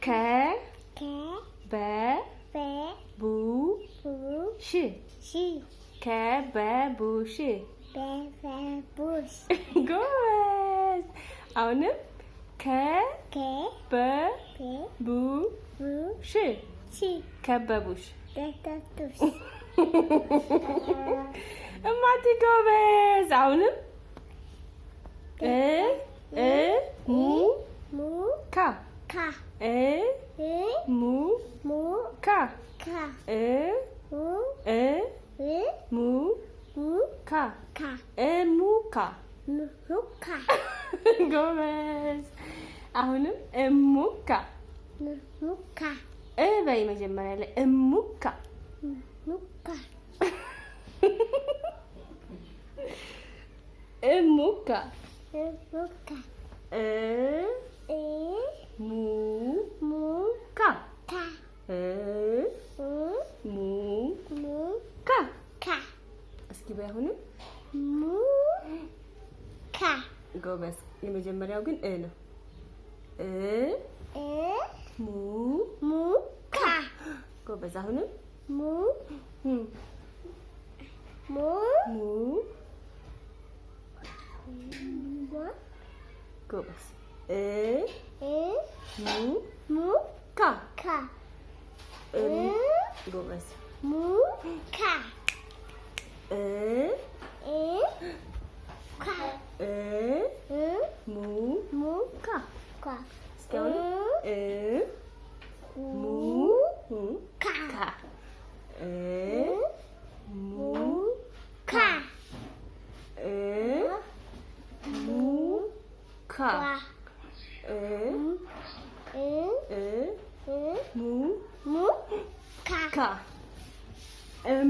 ከበቡሽ ከበቡሽ ጎበዝ። አሁንም ከበቡሽ ከበቡሽ እማቴ ጎበዝ። አሁንም ሙካ ሙካ ሙካ ጎበዝ። አሁንም እሙካ በይ መጀመሪያ ላይ እሙካ እሙካ ሙካ ሙካ እስኪ በይ አሁንም ሙካ ጎበዝ። የመጀመሪያው ግን ነው። ሙካ ጎበዝ። አሁንም ጎበዝ። ሙካ ጎበዝ። ሙካ ሙካ እስኪ አሁንም ሙካ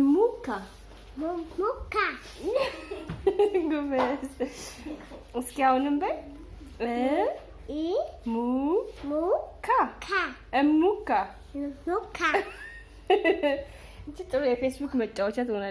ሙካ ሙካ ጎበዝ። እስኪ አሁንም በይ ሙካ እሙካ። ጥሩ የፌስቡክ መጫወቻ ትሆናለች።